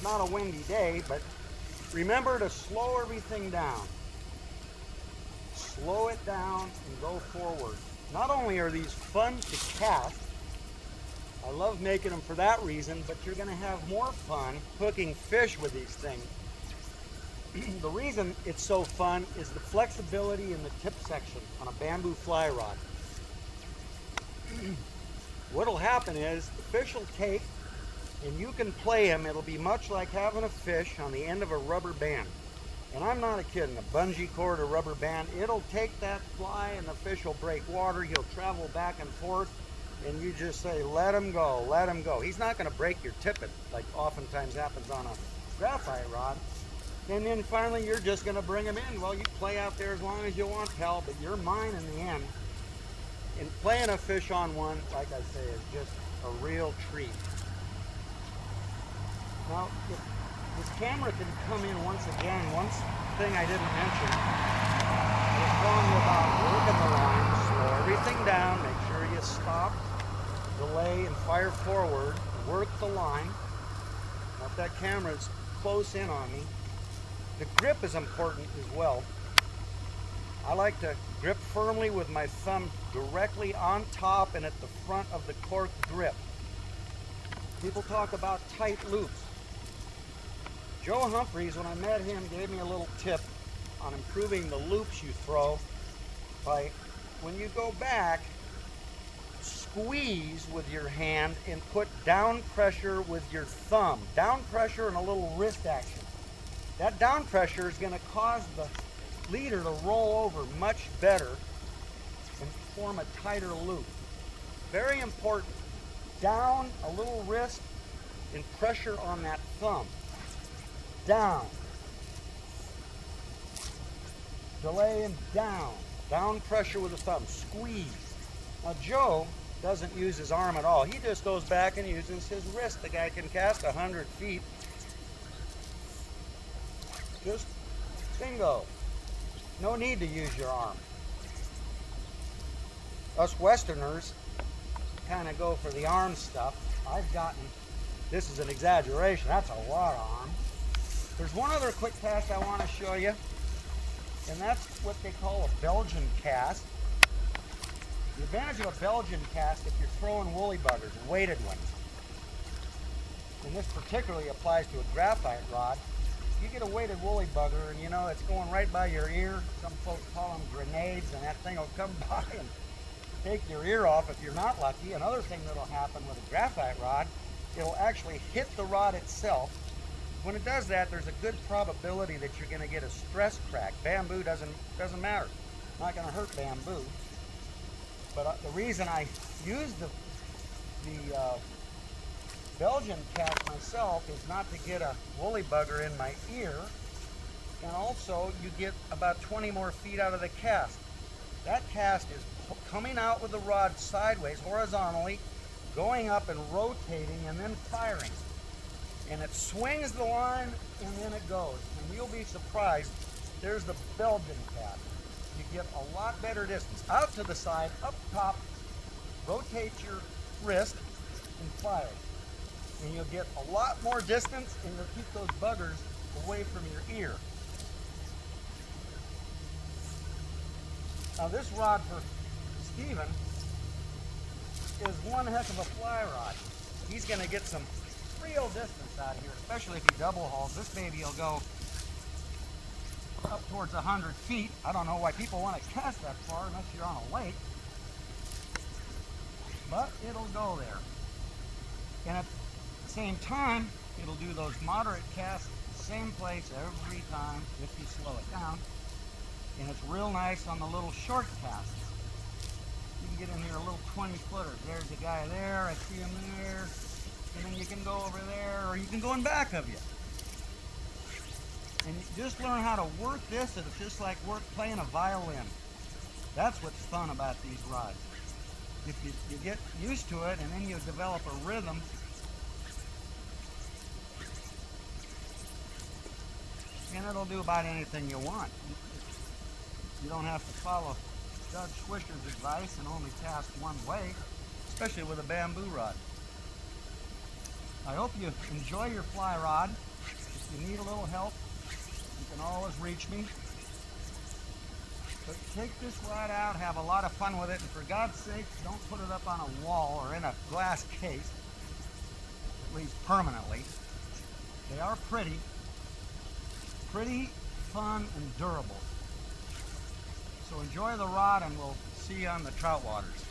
it's not a windy day, but remember to slow everything down. Slow it down and go forward. Not only are these fun to cast, I love making them for that reason, but you're going to have more fun hooking fish with these things. The reason it's so fun is the flexibility in the tip section on a bamboo fly rod. What'll happen is the fish will take and you can play him. It'll be much like having a fish on the end of a rubber band. And I'm not kidding, a bungee cord or rubber band, it'll take that fly and the fish will break water. He'll travel back and forth and you just say, let him go, let him go. He's not going to break your tippet like oftentimes happens on a graphite rod. And then finally you're just going to bring him in. Well, you play out there as long as you want, pal, but you're mine in the end. And playing a fish on one, like I say, is just a real treat. Now, this camera can come in once again. One thing I didn't mention was telling you about working the line. Slow everything down. Make sure you stop, delay, and fire forward. Work the line. Now, if that camera is close in on me, the grip is important as well. I like to grip firmly with my thumb directly on top and at the front of the cork grip. People talk about tight loops. Joe Humphreys, when I met him, gave me a little tip on improving the loops you throw by, when you go back, squeeze with your hand and put down pressure with your thumb. Down pressure and a little wrist action. That down pressure is going to cause the leader to roll over much better and form a tighter loop. Very important. Down, a little wrist, and pressure on that thumb. Down. Delay and down. Down pressure with the thumb. Squeeze. Now Joe doesn't use his arm at all. He just goes back and uses his wrist. The guy can cast 100 feet. Just bingo. No need to use your arm. Us Westerners kind of go for the arm stuff. I've gotten, this is an exaggeration, that's a lot of arm. There's one other quick cast I want to show you, and that's what they call a Belgian cast. The advantage of a Belgian cast, if you're throwing woolly buggers, weighted ones, and this particularly applies to a graphite rod, you get a weighted woolly bugger and you know it's going right by your ear. Some folks call them grenades, and that thing will come by and take your ear off if you're not lucky. Another thing that'll happen with a graphite rod, it'll actually hit the rod itself. When it does that, there's a good probability that you're going to get a stress crack. Bamboo doesn't matter. It's not going to hurt bamboo. But the reason I use the Belgian cast myself is not to get a woolly bugger in my ear, and also you get about 20 more feet out of the cast. That cast is coming out with the rod sideways, horizontally, going up and rotating and then firing. And it swings the line and then it goes. And you'll be surprised, there's the Belgian cast. You get a lot better distance. Out to the side, up top, rotate your wrist and fire. And you'll get a lot more distance and you'll keep those buggers away from your ear. Now this rod for Steven is one heck of a fly rod. He's going to get some real distance out here, especially if he double hauls. This baby will go up towards 100 feet. I don't know why people want to cast that far unless you're on a lake, but it'll go there. And at the same time, it'll do those moderate casts same place every time if you slow it down. And it's real nice on the little short casts. You can get in here a little 20-footer. There's a guy there, I see him there, and then you can go over there, or you can go in back of you. And you just learn how to work this, and it's just like playing a violin. That's what's fun about these rods. If you get used to it, and then you develop a rhythm, and it'll do about anything you want. You don't have to follow Judge Swisher's advice and only cast one way, especially with a bamboo rod. I hope you enjoy your fly rod. If you need a little help, you can always reach me. But take this rod out, have a lot of fun with it, and for God's sake, don't put it up on a wall or in a glass case, at least permanently. They are pretty, fun, and durable. So enjoy the rod, and we'll see you on the trout waters.